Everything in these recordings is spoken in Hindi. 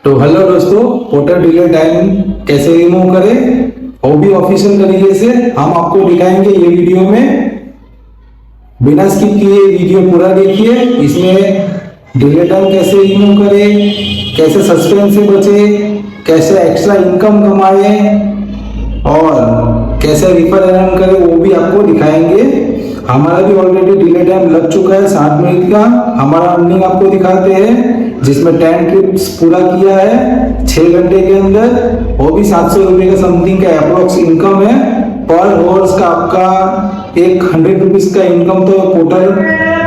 तो हेलो दोस्तों, पोर्टल डिले टाइम कैसे रिमूव करें वो भी ऑफिशियल तरीके से हम आपको दिखाएंगे ये वीडियो में। बिना स्किप किए वीडियो पूरा देखिए। इसमें डिले टाइम कैसे रिमूव करें, कैसे सस्पेंस से बचे, कैसे एक्स्ट्रा इनकम कमाए और कैसे रिफर अर्न करें वो भी आपको दिखाएंगे। हमारा भी ऑलरेडी डिले टाइम लग चुका है 60 मिनट का। हमारा अर्निंग आपको दिखाते हैं जिसमें 10 ट्रिप्स पूरा किया है 6 घंटे के अंदर। वो भी 700 रुपये का समथिंग का अप्रोक्स इनकम है। पर हॉर्स का आपका एक 100 रुपीज का इनकम तो पोर्टल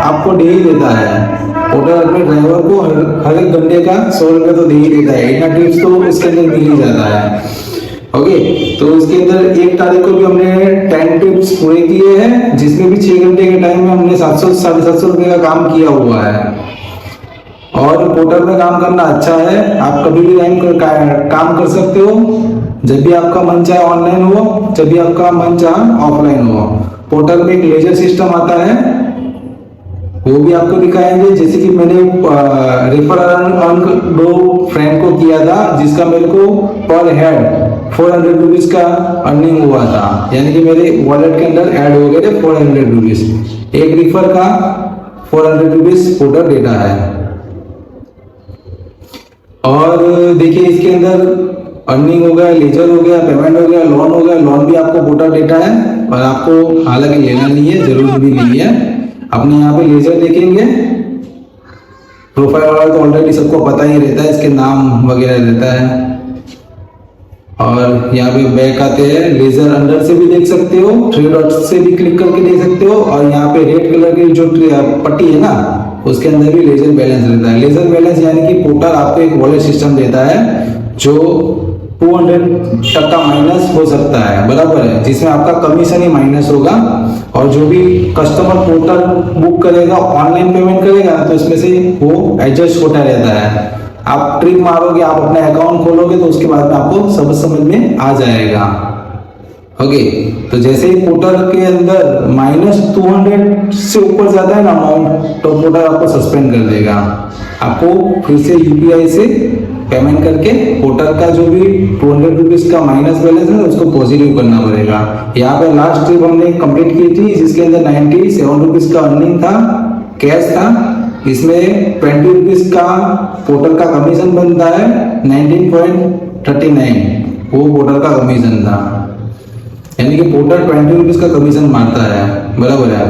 आपको दे ही देता है। पोर्टल अपने ड्राइवर को हर एक घंटे का 100 रुपये तो दे ही देता है। इतना ट्रिप्स तो उसके अंदर मिल ही जाता है। ओके, तो उसके अंदर 1 तारीख को भी हमने 10 ट्रिप्स पूरे किए हैं जिसमें भी 6 घंटे के टाइम में हमने 700-750 रुपये का काम किया हुआ है। और पोर्टल में काम करना अच्छा है, आप कभी भी काम कर सकते हो। जब भी आपका मन चाहे ऑनलाइन हो, जब भी आपका मन चाहे ऑफलाइन हो। पोर्टल में एक लेजर सिस्टम आता है, वो भी आपको दिखाएंगे। जैसे कि मैंने रेफर अर्न 2 फ्रेंड को किया था जिसका मेरे को पर हेड 400 रुपीज का अर्निंग हुआ था, यानी कि मेरे वॉलेट के अंदर ऐड हो गए थे 400 रुपीज। एक रिफर का 400 रुपीज पोर्टल देता है। और देखिए इसके अंदर अर्निंग हो गया, लेजर हो गया, पेमेंट हो गया, लोन हो गया। लोन भी आपको पोर्टल देता है और आपको हालांकि लेना नहीं है, जरूर भी नहीं है। अपने यहाँ पे लेजर देखेंगे, प्रोफाइल वाला तो ऑलरेडी सबको पता ही रहता है, इसके नाम वगैरह रहता है। और यहाँ पे बैक आते हैं, लेजर अंडर से भी देख सकते हो, 3 डॉट से भी क्लिक करके देख सकते हो। और यहाँ पे रेड कलर की जो पट्टी है ना, उसके अंदर भी लेजर बैलेंस रहता है। लेजर बैलेंस यानी कि पोर्टल आपको एक वॉलेट सिस्टम देता है जो 200% माइनस हो सकता है, बराबर है, जिसमें आपका कमीशन ही माइनस होगा। और जो भी कस्टमर पोर्टल बुक करेगा, ऑनलाइन पेमेंट करेगा, तो इसमें से वो एडजस्ट होता रहता है। आप ट्रिक मारोगे, आप अपना अकाउंट खोलोगे, तो उसके बाद में आपको सब समझ में आ जाएगा। ओके, तो जैसे ही पोर्टल के अंदर -200 से ऊपर जाता है ना अमाउंट, तो पोर्टल आपको सस्पेंड कर देगा। आपको फिर से यूपीआई से पेमेंट करके पोर्टल का जो भी 200 रुपीज का माइनस बैलेंस है उसको पॉजिटिव करना पड़ेगा। यहाँ पे लास्ट ट्रिप हमने कंप्लीट की थी जिसके अंदर 97 रुपीज का अर्निंग था, कैश था। इसमें 20 रुपीज का पोर्टल का कमीशन बनता है, 19.39 वो पोर्टल का कमीशन था, यानी कि पोर्टल 20 रुपीज का कमीशन मारता है, बराबर है।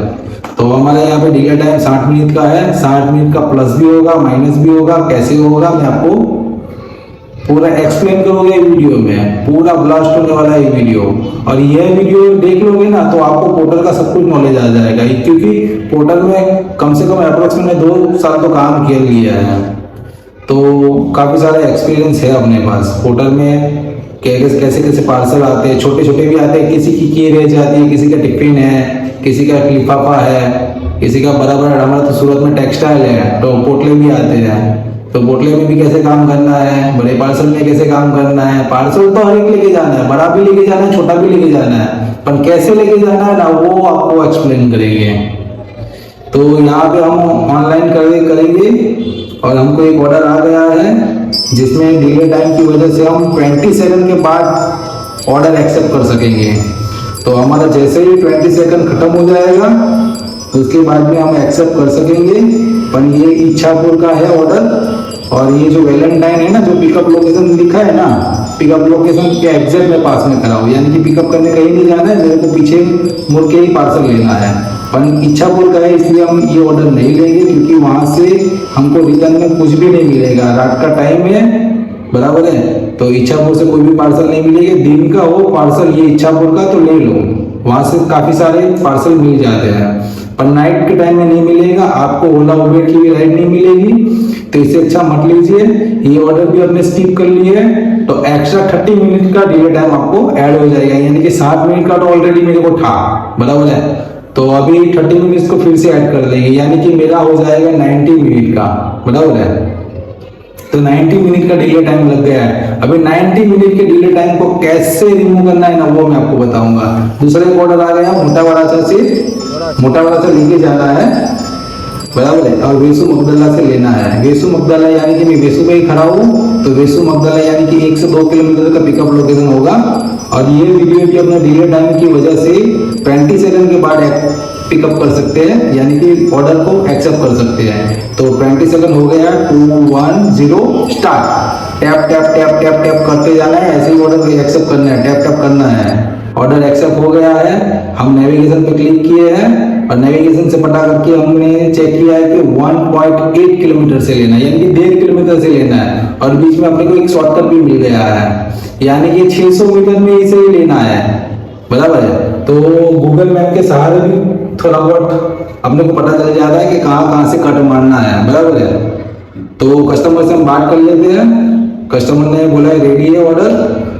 तो हमारे यहाँ पे डिले टाइम 60 मिनट का है। 60 मिनट का प्लस भी होगा, माइनस भी होगा। कैसे होगा मैं आपको पूरा एक्सप्लेन करोगे वीडियो में, पूरा ब्लास्ट होने वाला है वीडियो। और यह वीडियो देख लोगे ना तो आपको पोर्टल का सब कुछ नॉलेज आ जाएगा, क्योंकि पोर्टल में कम से कम अप्रोक्सीमेट 2 साल तो काम किया लिया है, तो काफी सारा एक्सपीरियंस है अपने पास। पोर्टल में कैसे कैसे पार्सल आते हैं, छोटे छोटे भी आते हैं, किसी की रह जाती है, किसी का टिफिन है, किसी का लिफाफा है, किसी का बड़ा बड़ा, हमारा तो सूरत में टेक्सटाइल है, तो पोटले भी आते हैं। तो पोटले में भी कैसे काम करना है, बड़े पार्सल में कैसे काम करना है। पार्सल तो हर एक लेके जाना है, बड़ा भी लेके जाना है, छोटा भी लेके जाना है, पर कैसे लेके जाना है ना वो आपको एक्सप्लेन करेंगे। तो यहाँ पे हम ऑनलाइन करेंगे और हमको एक ऑर्डर आ गया है जिसमें डिले टाइम की वजह से हम 20 सेकंड के बाद ऑर्डर एक्सेप्ट कर सकेंगे। तो हमारा जैसे ही 20 सेकंड खत्म हो जाएगा उसके बाद में हम एक्सेप्ट कर सकेंगे। पर ये इच्छापुर का है ऑर्डर, और ये जो वैलेंटाइन है ना, जो पिकअप लोकेशन लिखा है ना, पिकअप लोकेशन के एग्जैक्ट में पास में खड़ा हो, यानी कि पिकअप करने कहीं नहीं जाना है, मेरे को पीछे मुड़ के ही पार्सल लेना है। पर इच्छापुर का है इसलिए हम ये ऑर्डर नहीं लेंगे, क्योंकि वहां से हमको रिटर्न में कुछ भी नहीं मिलेगा। रात का टाइम है, बराबर है, तो इच्छापुर से कोई भी पार्सल नहीं मिलेगा। दिन का हो पार्सल ये इच्छापुर का तो ले लो, वहां से काफी सारे पार्सल मिल जाते हैं। पर नाइट के टाइम में नहीं मिलेगा, आपको ओला उबेर की भी राइड नहीं मिलेगी, तो इससे अच्छा मत लीजिए। ये ऑर्डर भी आपने स्किप कर लिए तो एक्स्ट्रा 30 मिनट का डिले टाइम आपको ऐड हो जाएगा, यानी कि 60 मिनट का तो ऑलरेडी मेरे को था, बराबर है, तो अभी 30 मिनट को फिर से ऐड कर देंगे, यानी कि मेरा हो जाएगा 90 मिनट का, बराबर है। तो 90 मिनट का डिले टाइम लग गया है। अभी 90 मिनट के डिले टाइम को कैसे रिमूव करना है ना वो मैं आपको बताऊंगा। दूसरे ऑर्डर आ गया मोटा वाला से लेके जाना है बराबर है। और वेसु मगदला से लेना है। वेसु मगदला यानी कि मैं वेसु पे ही खड़ा हूँ, तो वेसु मगदला यानी कि 1 से 2 किलोमीटर का पिकअप लोकेशन होगा। और ये वीडियो भी अपने डिले टाइम की वजह से 20 सेकंड के बाद पिकअप कर सकते हैं, यानी कि ऑर्डर को एक्सेप्ट कर सकते हैं। तो 20 सेकंड हो गया, 2 1 0 start. Tap tap tap tap tap करते जाना है, ऐसे ही ऑर्डर को एक्सेप्ट करना है, टैप टैप करना है। ऑर्डर एक्सेप्ट हो गया है। हम नेविगेशन पे क्लिक किए हैं और नेविगेशन से पता करके हमने चेक किया है कि 1.8 किलोमीटर से लेना है, यानी कि 1.5 किलोमीटर से लेना है। और बीच में अपने को एक शॉर्टकट भी मिल गया है, यानी कि 600 मीटर में इसे ही लेना है, बराबर है। तो गूगल मैप के सहारे भी थोड़ा बहुत अपने को पता चल जाता है कि कहाँ से कट मारना है, बराबर है। तो कस्टमर से हम बात कर लेते हैं। कस्टमर ने बोला है रेडी है ऑर्डर,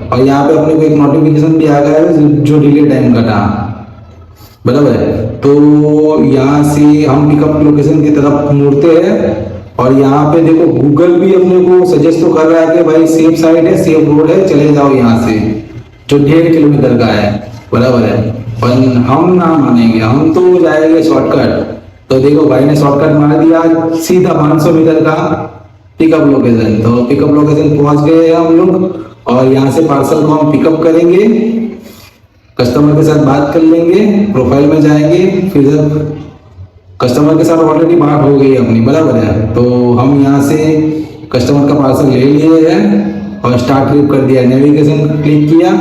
और यहाँ पे अपने को एक नोटिफिकेशन भी आ गया है जो डिले टाइम का था, बराबर है। तो यहाँ से हम पिकअप लोकेशन की तरफ मुड़ते हैं और यहाँ पे देखो गूगल भी अपने को सजेस्ट तो कर रहा है कि भाई सेफ साइड है, सेफ रोड है, चले जाओ यहाँ से, जो 1.5 किलोमीटर का है, बराबर है। पर हम ना मानेंगे, हम तो जाएंगे शॉर्टकट। तो देखो भाई ने शॉर्टकट मार दिया सीधा 500 मीटर का पिकअप लोकेशन। तो पिकअप लोकेशन पहुंच गए हम लोग और यहाँ से पार्सल को हम पिकअप करेंगे, कस्टमर के साथ बात कर लेंगे, प्रोफाइल में जाएंगे, फिर जब कस्टमर के साथ ऑलरेडी बात हो गई अपनी, बराबर है। तो हम यहाँ से कस्टमर का पार्सल ले लिए हैं और स्टार्ट क्लिक कर दिया, नेविगेशन क्लिक किया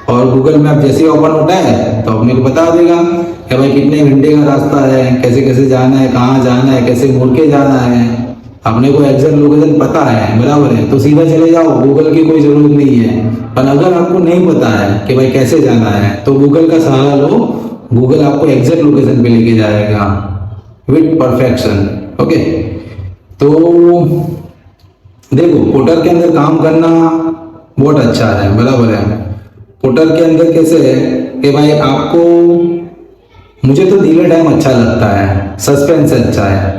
और गूगल मैप जैसे ही ओपन होता है तो अपने को बता देगा कि भाई कितने घंटे का रास्ता है, कैसे कैसे जाना है, कहाँ जाना है, कैसे मुड़ के जाना है। अपने को एग्जैक्ट लोकेशन पता है, बराबर है, तो सीधा चले जाओ, गूगल की कोई जरूरत नहीं है। पर अगर आपको नहीं पता है कि भाई कैसे जाना है तो गूगल का सहारा लो, गूगल आपको एग्जैक्ट लोकेशन पे लेके जाएगा विथ परफेक्शन। ओके, तो देखो पोर्टल के अंदर काम करना बहुत अच्छा है, बराबर है। पोर्टल के अंदर कैसे है कि भाई आपको, मुझे तो डिले टाइम अच्छा लगता है, सस्पेंस अच्छा है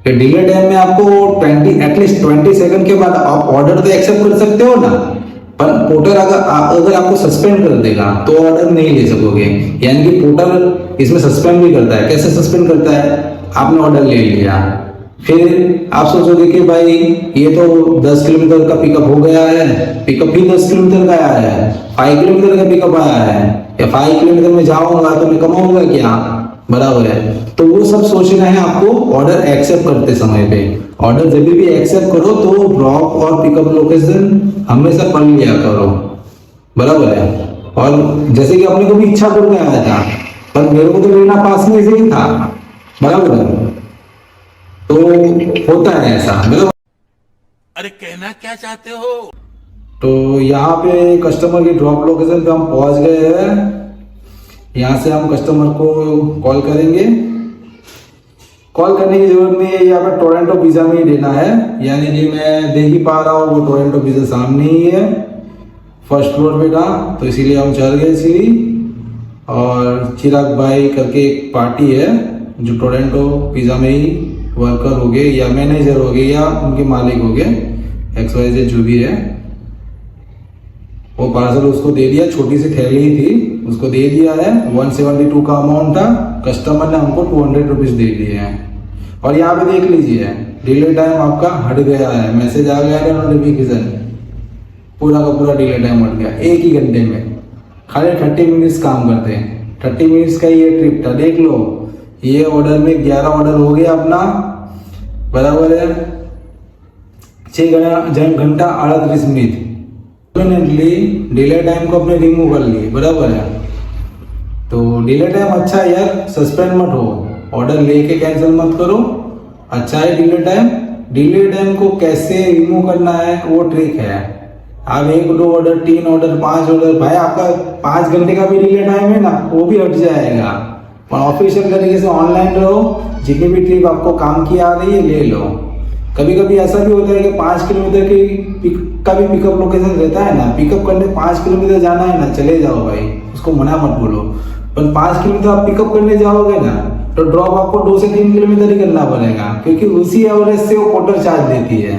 कि डिले टाइम में आपको एटलीस्ट 20 सेकंड के बाद आप ऑर्डर तो एक्सेप्ट कर सकते हो ना। पर पोर्टल अगर आपको सस्पेंड कर देगा तो ऑर्डर नहीं ले सकोगे, यानी कि पोर्टल इसमें सस्पेंड भी करता है। कैसे सस्पेंड करता है, आपने ऑर्डर ले लिया, फिर आप सोचोगे कि भाई ये तो 10 किलोमीटर का पिकअप हो गया है, पिकअप भी 10 किलोमीटर का आया है, 5 किलोमीटर का पिकअप आया है, या 5 किलोमीटर में जाऊंगा तो मैं कमाऊंगा क्या, बराबर है। तो वो सब सोचना है आपको ऑर्डर एक्सेप्ट करते समय पे। ऑर्डर जब भी एक्सेप्ट करो तो ड्रॉप और पिकअप लोकेशन हमेशा पढ़ लिया करो, बराबर है। और जैसे कि अपने को भी इच्छा करके आया था, पर मेरे को तो लेना पास में से ही था, बराबर है। तो होता है ऐसा, मतलब अरे कहना क्या चाहते हो। तो यहाँ पे कस्टमर की ड्रॉप लोकेशन पे हम पहुंच गए हैं। यहाँ से हम कस्टमर को कॉल करेंगे। कॉल करने की जरूरत नहीं है, यहाँ पे टोरंटो पिज्जा में ही देना है, यानी कि मैं देख ही पा रहा हूँ वो टोरंटो पिज्जा सामने ही है, फर्स्ट फ्लोर पे था, तो इसीलिए हम चल गए सीढ़ी। और चिराग भाई करके एक पार्टी है जो टोरंटो पिज्जा में ही वर्कर हो गए या मैनेजर हो गए या उनके मालिक हो गए, XYZ जो भी है, वो पार्सल उसको दे दिया। छोटी सी थैली ही थी, उसको दे दिया है। 172 का अमाउंट था, कस्टमर ने हमको 200 रुपीज दे दिए हैं। और यहाँ पे देख लीजिए डिले टाइम आपका हट गया है, मैसेज आ गया है नोटिफिकेशन, पूरा का पूरा डिले टाइम हट गया 1 ही घंटे में। खाली 30 मिनट्स काम करते हैं, 30 मिनट्स का ये ट्रिप था। देख लो ये ऑर्डर में 11 ऑर्डर हो गया अपना, बराबर है। 6 घंटा 38 मिनट डिले टाइम को अपने रिमूव कर लिए, बराबर है। तो डिले टाइम अच्छा है यार, सस्पेंड मत हो, ऑर्डर लेके कैंसिल मत करो, अच्छा है डिले टाइम। डिले टाइम को कैसे रिमूव करना है वो ट्रिक है। आप 1 2 ऑर्डर 3 ऑर्डर 5 ऑर्डर, भाई आपका 5 घंटे का भी डिले टाइम है ना, वो भी हट जाएगा। और ऑफिशियल तरीके से ऑनलाइन रहो, जितनी भी ट्रिप आपको काम की आ रही है ले लो। कभी कभी ऐसा भी होता है कि 5 किलोमीटर का भी पिकअप लोकेशन रहता है ना, पिकअप करने 5 किलोमीटर जाना है ना, चले जाओ भाई, उसको मना मत बोलो। पर 5 किलोमीटर आप पिकअप करने जाओगे ना तो ड्रॉप आपको 2 से 3 किलोमीटर ही करना पड़ेगा, क्योंकि उसी एवरेज से वो पोर्टल चार्ज देती है,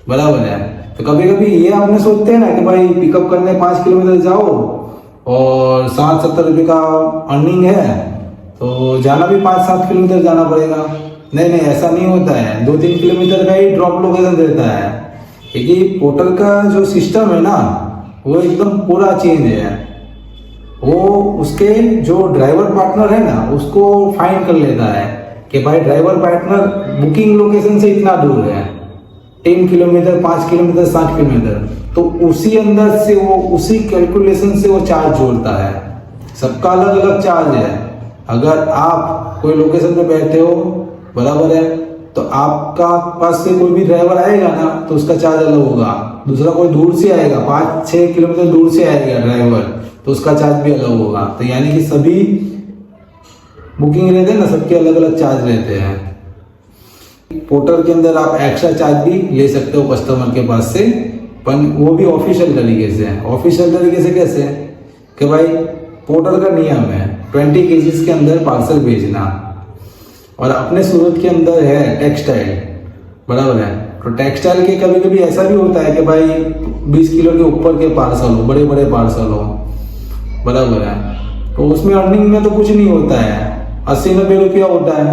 बराबर है। तो कभी कभी ये आपने सोचते हैं ना कि भाई पिकअप करने 5 किलोमीटर जाओ और 60-70 रुपये का अर्निंग है, तो जाना भी 5-7 किलोमीटर जाना पड़ेगा। नहीं नहीं, ऐसा नहीं होता है, 2-3 किलोमीटर का ही ड्रॉप लोकेशन देता है, क्योंकि पोर्टर का जो सिस्टम है ना वो एकदम पूरा चेंज है। वो उसके जो ड्राइवर पार्टनर है ना उसको फाइंड कर लेता है कि भाई ड्राइवर पार्टनर बुकिंग लोकेशन से इतना दूर है, 10 किलोमीटर, 5 किलोमीटर, 60 किलोमीटर, तो उसी अंदर से वो उसी कैलकुलेशन से वो चार्ज जोड़ता है। सबका अलग अलग चार्ज है। अगर आप कोई लोकेशन पे बैठे हो, बराबर है, तो आपका पास से कोई भी ड्राइवर आएगा ना तो उसका चार्ज अलग होगा। दूसरा कोई दूर से आएगा, 5-6 किलोमीटर दूर से आएगा ड्राइवर, तो उसका चार्ज भी अलग होगा। तो यानी कि सभी बुकिंग रहते हैं ना, सबके अलग अलग चार्ज रहते हैं। पोर्टर के अंदर आप एक्स्ट्रा चार्ज भी ले सकते हो कस्टमर के पास से, पर वो भी ऑफिशियल तरीके से है। ऑफिशियल तरीके से कैसे कि भाई पोर्टर का नियम है 20 केजीज के अंदर पार्सल भेजना, और अपने सूरत के अंदर है टेक्सटाइल, बराबर है। तो टेक्सटाइल के कभी कभी ऐसा भी होता है कि भाई 20 किलो के ऊपर के पार्सल हो, बड़े बड़े पार्सल हो, बराबर है, तो उसमें अर्निंग में तो कुछ नहीं होता है, 80-90 रुपया होता है,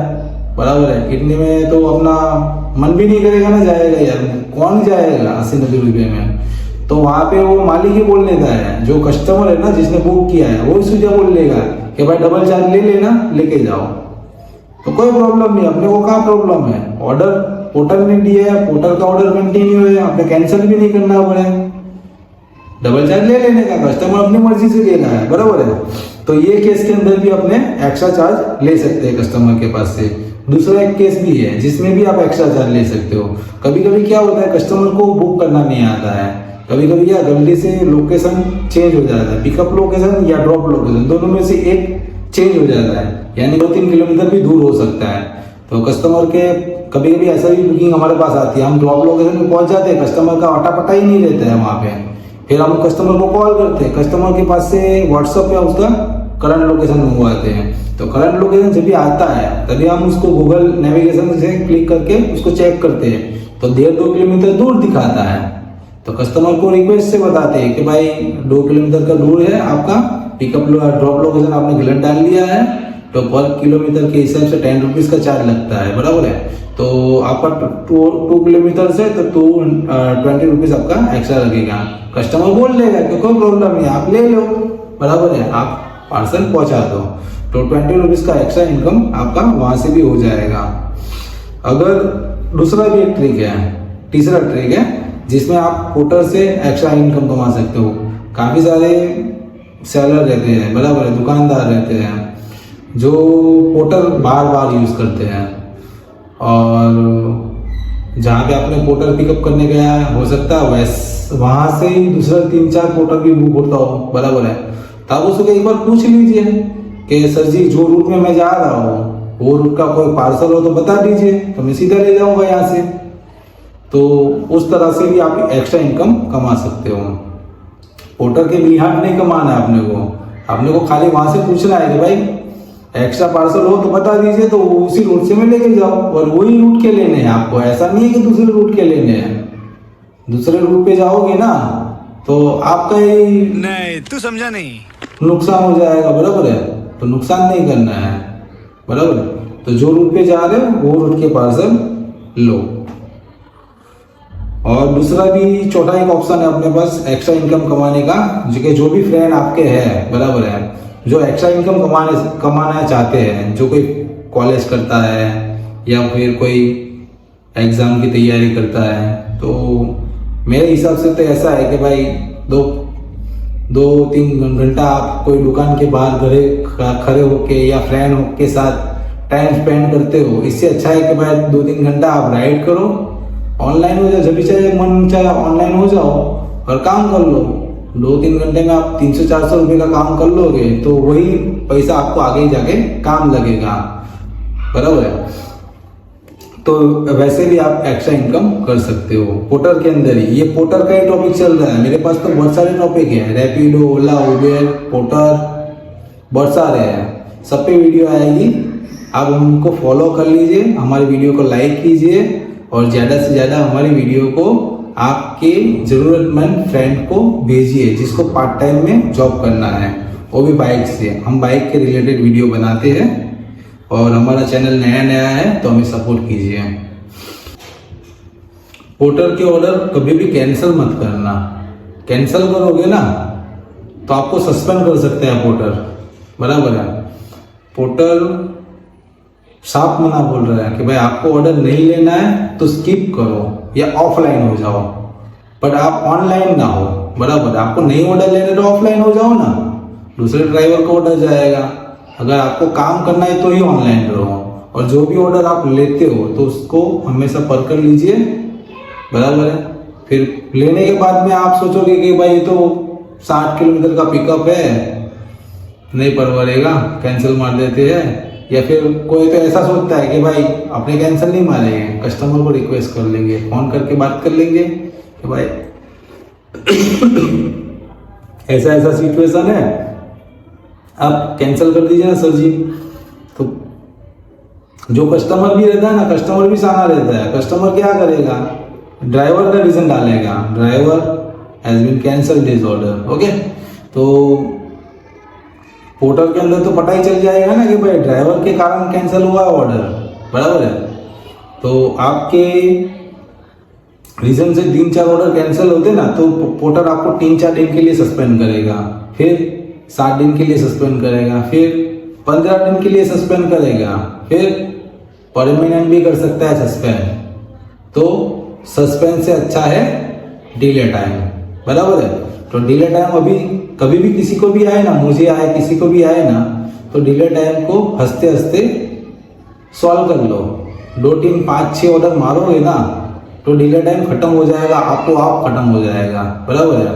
बराबर है। इतने में तो अपना मन भी नहीं करेगा ना, जाएगा यार, कौन जाएगा 80-90 रुपये में। तो वहाँ पे वो मालिक ही बोल लेता है, जो कस्टमर है ना जिसने बुक किया है वो सीधा बोल लेगा कि भाई डबल चार्ज ले लेना, लेके जाओ, तो कोई प्रॉब्लम नहीं। अपने को क्या प्रॉब्लम है, ऑर्डर पोर्टर ने दिया है, पोर्टर का ऑर्डर कंटिन्यू है, आपने कैंसिल भी नहीं करना पड़े, डबल चार्ज ले लेने का, कस्टमर अपनी मर्जी से लेना है, बराबर है। तो ये केस के अंदर भी अपने एक्स्ट्रा चार्ज ले सकते हैं कस्टमर के पास से। दूसरा एक केस भी है जिसमें भी आप एक्स्ट्रा चार्ज ले सकते हो। कभी कभी क्या होता है, कस्टमर को बुक करना नहीं आता है, कभी कभी या गलती से लोकेशन चेंज हो जाता है, पिकअप लोकेशन या ड्रॉप लोकेशन, दोनों में से एक चेंज हो जाता है, यानी 2-3 किलोमीटर भी दूर हो सकता है। तो कस्टमर के कभी कभी ऐसा भी बुकिंग हमारे पास आती है, हम ड्रॉप लोकेशन पे पहुंच जाते हैं, कस्टमर का अटा पता ही नहीं रहता है वहाँ पे, फिर हम कस्टमर को कॉल करते हैं, कस्टमर के पास से व्हाट्सएप पे उसका करंट लोकेशन मंगवाते हैं। तो करंट लोकेशन जब भी आता है तभी हम उसको गूगल नेविगेशन से क्लिक करके उसको चेक करते हैं, तो 1.5-2 किलोमीटर दूर दिखाता है। तो कस्टमर को रिक्वेस्ट से बताते हैं कि भाई 2 किलोमीटर का दूर है आपका पिकअप ड्रॉप लोकेशन, आपने गलत डाल लिया है, तो पर किलोमीटर के हिसाब से 10 रुपीज़ का चार्ज लगता है, बराबर है। तो आपका 2 किलोमीटर से तो 20 रुपीज़ आपका एक्स्ट्रा लगेगा। कस्टमर बोल लेगा कि कोई प्रॉब्लम नहीं, आप ले लो, बराबर है, आप पार्सल पहुंचा दो, तो 20 रुपीज़ का एक्स्ट्रा इनकम आपका वहाँ से भी हो जाएगा। अगर दूसरा भी एक ट्रिक है, तीसरा ट्रिक है जिसमें आप पोर्टर से एक्स्ट्रा इनकम कमा सकते हो। काफ़ी सारे सेलर रहते हैं, बराबर है, दुकानदार रहते हैं जो पोर्टर बार बार यूज़ करते हैं, और जहाँ पे आपने पोर्टर पिकअप करने गया है हो सकता है वहाँ से ही दूसरा 3-4 पोर्टर भी बुक होता हो, बराबर है। तो आप उसको एक बार पूछ लीजिए कि सर जी जो रूट में मैं जा रहा हूँ वो रूट का कोई पार्सल हो तो बता दीजिए, तो मैं सीधा ले जाऊँगा यहाँ से। तो उस तरह से भी आप एक्स्ट्रा इनकम कमा सकते हो। पोर्टर के बिहार नहीं कमाना है अपने को खाली वहाँ से पूछना है कि भाई एक्स्ट्रा पार्सल हो तो बता दीजिए, तो उसी रूट से मैं लेके जाओ, और वही रूट के लेने हैं आपको, ऐसा नहीं है कि दूसरे रूट के लेने हैं। दूसरे रूट पे जाओगे ना तो आपका ही नहीं, तू समझा नहीं, नुकसान हो जाएगा, बराबर है। तो नुकसान नहीं करना है, बराबर। तो जो रूट पे जा रहे हो वो रूट के पार्सल लो। और दूसरा भी चौथा एक ऑप्शन है अपने पास एक्स्ट्रा इनकम कमाने का, जो भी फ्रेंड आपके हैं, बराबर है, जो एक्स्ट्रा इनकम कमाना चाहते हैं, जो कोई कॉलेज करता है या फिर कोई एग्ज़ाम की तैयारी करता है, तो मेरे हिसाब से तो ऐसा है कि भाई 2-3 घंटा आप कोई दुकान के बाहर खड़े होके या फ्रेंड के साथ टाइम स्पेंड करते हो, इससे अच्छा है कि भाई 2-3 घंटा आप राइड करो, ऑनलाइन हो जाओ, जब भी चाहे मन चाहे ऑनलाइन हो जाओ और काम कर लो। 2-3 घंटे में आप 300-400 रुपये का काम कर लोगे तो वही पैसा आपको आगे जाके काम लगेगा, बराबर है। तो वैसे भी आप एक्स्ट्रा इनकम कर सकते हो पोर्टर के अंदर ही। ये पोर्टर का ही टॉपिक चल रहा है, मेरे पास तो बहुत सारे टॉपिक हैं, रैपिडो, ओला, उबेर, पोर्टर, बहुत सारे हैं, सब पे वीडियो आएगी। आप उनको फॉलो कर लीजिए, हमारी वीडियो को लाइक कीजिए और ज़्यादा से ज़्यादा हमारी वीडियो को आपके ज़रूरतमंद फ्रेंड को भेजिए जिसको पार्ट टाइम में जॉब करना है, वो भी बाइक से। हम बाइक के रिलेटेड वीडियो बनाते हैं, और हमारा चैनल नया नया है तो हमें सपोर्ट कीजिए। पोर्टर के ऑर्डर कभी भी कैंसिल मत करना। कैंसिल करोगे ना तो आपको सस्पेंड कर सकते हैं पोर्टर, बराबर है। पोर्टर साफ मना बोल रहा है कि भाई आपको ऑर्डर नहीं लेना है तो स्किप करो या ऑफलाइन हो जाओ, बट आप ऑनलाइन ना हो, बराबर। आपको नहीं ऑर्डर लेने तो ऑफलाइन हो जाओ ना, दूसरे ड्राइवर को ऑर्डर जाएगा। अगर आपको काम करना है तो ही ऑनलाइन रहो, और जो भी ऑर्डर आप लेते हो तो उसको हमेशा परख कर लीजिए, बराबर है। फिर लेने के बाद में आप सोचोगे कि भाई तो 60 किलोमीटर का पिकअप है, नहीं परवरेगा, कैंसिल मार देते हैं। या फिर कोई तो ऐसा सोचता है कि भाई अपने कैंसिल नहीं मारेंगे, कस्टमर को रिक्वेस्ट कर लेंगे, फोन करके बात कर लेंगे कि भाई ऐसा ऐसा सिचुएशन है, आप कैंसिल कर दीजिए ना सर जी। तो जो कस्टमर भी रहता है ना, कस्टमर भी साना रहता है। कस्टमर क्या करेगा, ड्राइवर का रीजन डालेगा, driver has been cancel this order, okay. तो पोर्टर के अंदर तो पता ही चल जाएगा ना कि भाई ड्राइवर के कारण कैंसिल हुआ ऑर्डर, बराबर है। तो आपके रीजन से 3-4 ऑर्डर कैंसिल होते ना तो पोर्टर आपको 3-4 दिन के लिए सस्पेंड करेगा, फिर 7 दिन के लिए सस्पेंड करेगा, फिर 15 दिन के लिए सस्पेंड करेगा, फिर परमानेंट भी कर सकता है सस्पेंड। तो सस्पेंड से अच्छा है डिले टाइम, बराबर है। तो डिले टाइम अभी कभी भी किसी को भी आए ना, मुझे आए, किसी को भी आए ना, तो डिले टाइम को हंसते हंसते सॉल्व कर लो। 2-3-5-6 ऑर्डर मारोगे ना तो डिले टाइम खत्म हो जाएगा, आपको आप खत्म हो जाएगा, बराबर है।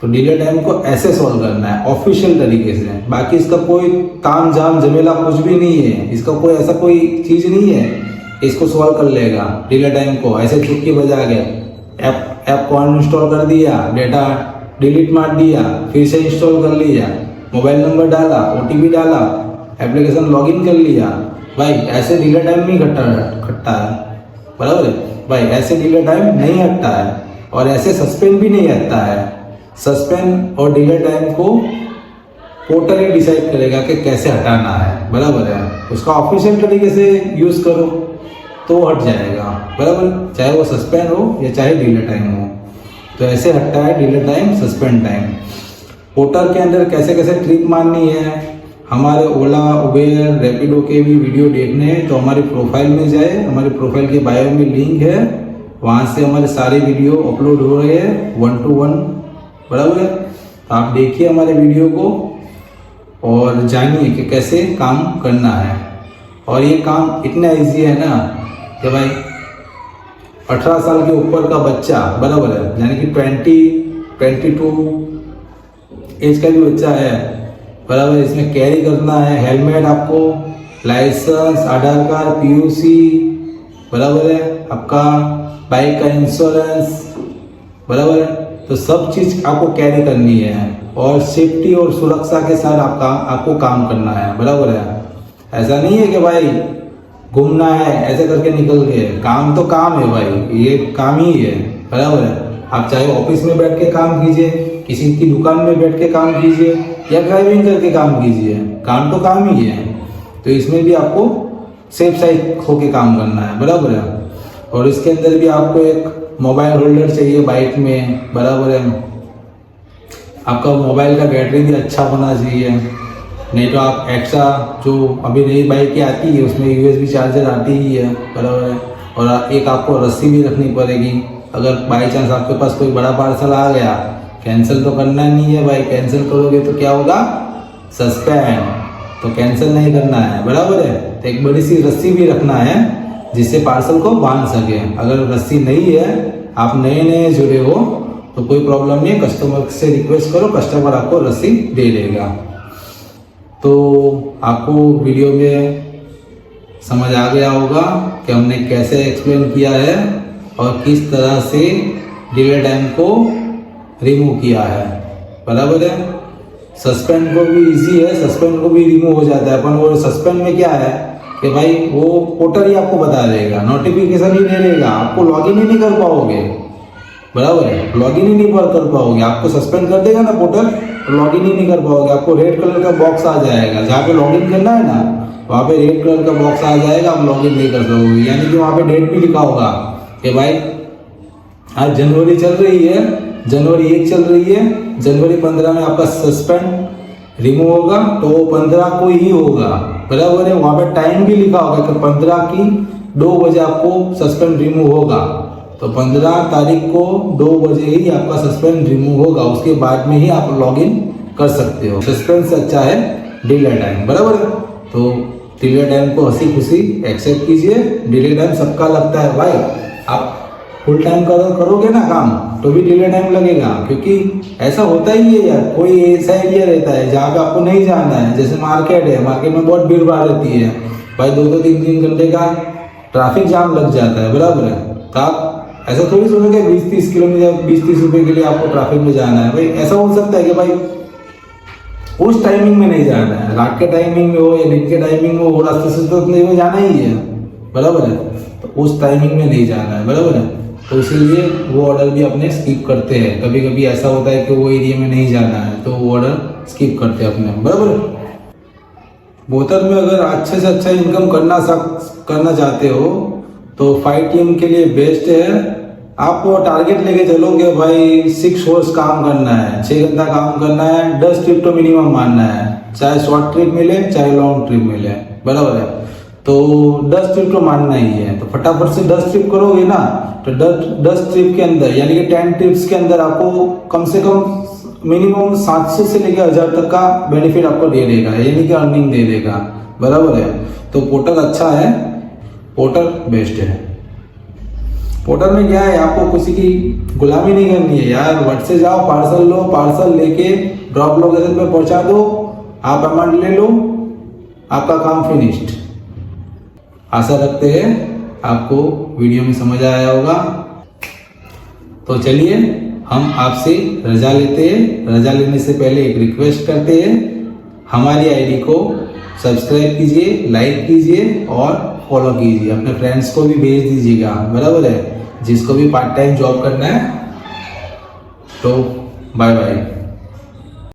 तो डिले टाइम को ऐसे सॉल्व करना है ऑफिशियल तरीके से। बाकी इसका कोई ताम झाम झमेला कुछ भी नहीं है, इसका कोई ऐसा कोई चीज नहीं है इसको सॉल्व कर लेगा डिले टाइम को ऐसे चुटकी बजा के। ऐप को अनइंस्टॉल कर दिया, डेटा डिलीट मार दिया, फिर से इंस्टॉल कर लिया, मोबाइल नंबर डाला, OTP डाला, एप्लीकेशन लॉगिन कर लिया। भाई ऐसे डिले टाइम नहीं खट्टा है, बराबर है भाई, ऐसे डिले टाइम नहीं हटता है, और ऐसे सस्पेंड भी नहीं हटता है। सस्पेंड और डिले टाइम को पोर्टर ही डिसाइड करेगा कि कैसे हटाना है, बराबर है। उसका ऑफिशियल तरीके से यूज करो तो हट जाएगा, बराबर, चाहे वो सस्पेंड हो या चाहे डिले टाइम हो। तो ऐसे हटता है delay time, suspend time. Porter के अंदर कैसे कैसे ट्रिक मारनी है, हमारे ओला, उबेर, रैपिडो के भी वीडियो देखने हैं तो हमारी प्रोफाइल में जाए, हमारी प्रोफाइल के बायो में लिंक है, वहाँ से हमारे सारे वीडियो अपलोड हो रहे हैं 1 to 1, बराबर है। तो आप देखिए हमारे वीडियो को और जानिए कि कैसे काम करना है। और ये काम इतना ईजी है ना कि भाई 18 साल के ऊपर का बच्चा, बराबर है, यानी कि 22 एज का भी बच्चा है, बराबर, इसमें कैरी करना है हेलमेट, आपको लाइसेंस, आधार कार्ड, PUC, बराबर है, आपका बाइक का इंश्योरेंस, बराबर है। तो सब चीज आपको कैरी करनी है और सेफ्टी और सुरक्षा के साथ आपको काम करना है, बराबर है। ऐसा नहीं है कि भाई घूमना है ऐसे करके निकल गए, काम तो काम है भाई, ये काम ही है, बराबर है। आप चाहे ऑफिस में बैठ के काम कीजिए, किसी की दुकान में बैठ के काम कीजिए, या ड्राइविंग करके काम कीजिए, काम तो काम ही है। तो इसमें भी आपको सेफ साइड होके काम करना है, बराबर है। और इसके अंदर भी आपको एक मोबाइल होल्डर चाहिए बाइक में, बराबर है। आपका मोबाइल का बैटरी भी अच्छा होना चाहिए, नहीं तो आप एक्स्ट्रा जो अभी नई बाइक की आती है उसमें USB चार्जर आती ही है, बराबर है। और एक आपको रस्सी भी रखनी पड़ेगी, अगर बाई चांस आपके पास कोई बड़ा पार्सल आ गया, कैंसिल तो करना नहीं है भाई, कैंसिल करोगे तो क्या होगा, सस्पेंड, तो कैंसिल नहीं करना है, बराबर है। तो एक बड़ी सी रस्सी भी रखना है जिससे पार्सल को बांध सके। अगर रस्सी नहीं है, आप नए नए जुड़े हो तो कोई प्रॉब्लम नहीं है, कस्टमर से रिक्वेस्ट करो, कस्टमर आपको रस्सी दे देगा। तो आपको वीडियो में समझ आ गया होगा कि हमने कैसे एक्सप्लेन किया है और किस तरह से डिले टाइम को रिमूव किया है, बराबर है। सस्पेंड को भी इजी है, सस्पेंड को भी रिमूव हो जाता है अपन। वो सस्पेंड में क्या है कि भाई वो पोर्टर ही आपको बता देगा, नोटिफिकेशन ही नहीं देगा, आपको लॉगिन ही नहीं कर पाओगे, बराबर है, लॉगिन ही नहीं कर पाओगे। आपको सस्पेंड कर देगा ना पोर्टर, तो लॉगिन ही नहीं कर पाओगे। आपको रेड कलर का बॉक्स आ जाएगा, जहाँ पे लॉगिन करना है ना वहाँ पे रेड कलर का बॉक्स आ जाएगा, आप लॉगिन नहीं कर सकोगे। यानी कि वहाँ पे डेट भी लिखा होगा कि भाई आज जनवरी चल रही है, जनवरी 1 चल रही है, जनवरी 15 में आपका सस्पेंड रिमूव होगा, तो वो 15 को ही होगा, बराबर है। वहाँ पे टाइम भी लिखा होगा कि 15 की 2 बजे आपको सस्पेंड रिमूव होगा, तो 15 तारीख को 2 बजे ही आपका सस्पेंड रिमूव होगा, उसके बाद में ही आप लॉगिन कर सकते हो। सस्पेंड से अच्छा है डिले टाइम, बराबर है। तो डिले टाइम को हंसी खुशी एक्सेप्ट कीजिए। डिले टाइम सबका लगता है भाई, आप फुल टाइम करोगे ना काम तो भी डिले टाइम लगेगा, क्योंकि ऐसा होता ही है यार। कोई ऐसा एरिया रहता है जहाँ पे आपको नहीं जाना है, जैसे मार्केट है, मार्केट में बहुत भीड़ भाड़ रहती है भाई, 2-2, 3-3 घंटे का ट्रैफिक जाम लग जाता है, बराबर है। तो आप ऐसा थोड़ी सोचोगे 20-30 किलोमीटर 20-30 रुपए के लिए आपको ट्रैफिक में जाना है भाई। ऐसा हो सकता है कि भाई उस टाइमिंग में नहीं जाना है, रात के टाइमिंग में हो या दिन के टाइमिंग में हो, रास्ते से तो नहीं जाना ही है, बराबर है। तो उस टाइमिंग में नहीं जाना है, बराबर है। तो इसीलिए वो ऑर्डर भी अपने स्किप करते हैं। कभी कभी ऐसा होता है कि वो एरिया में नहीं जाना है तो वो ऑर्डर स्किप करते हैं अपने, बराबर है। बोतल में अगर अच्छे से अच्छा इनकम करना चाहते हो तो फाइट टीम के लिए बेस्ट है। आप टारगेट लेके चलोगे भाई 6 आवर्स काम करना है, 6 घंटा काम करना है, 10 ट्रिप तो मिनिमम मारना है, चाहे शॉर्ट ट्रिप मिले चाहे लॉन्ग ट्रिप मिले, बराबर है। तो 10 ट्रिप तो मारना ही है, तो फटाफट से 10 ट्रिप करोगे ना, तो 10 ट्रिप के अंदर यानी कि 10 ट्रिप्स के अंदर आपको कम से कम मिनिमम 700 से लेकर 1000 तक का बेनिफिट आपको दे देगा, यानी कि अर्निंग दे देगा, बराबर है। तो पोर्टल अच्छा है, पोर्टल बेस्ट है। पोर्टल में क्या है, आपको किसी की गुलामी नहीं करनी है यार। वट से जाओ, पार्सल लो, पार्सल लेके ड्रॉप लोकेशन पे पहुंचा दो, आप अमाउंट ले लो, आपका काम फिनिश्ड। आशा रखते हैं आपको वीडियो में समझ आया होगा। तो चलिए हम आपसे रजा लेते हैं। रजा लेने से पहले एक रिक्वेस्ट करते हैं, हमारी आईडी को सब्सक्राइब कीजिए, लाइक कीजिए और फॉलो कीजिए। अपने फ्रेंड्स को भी भेज दीजिएगा, बराबर है। जिसको भी पार्ट टाइम जॉब करना है तो बाय बाय।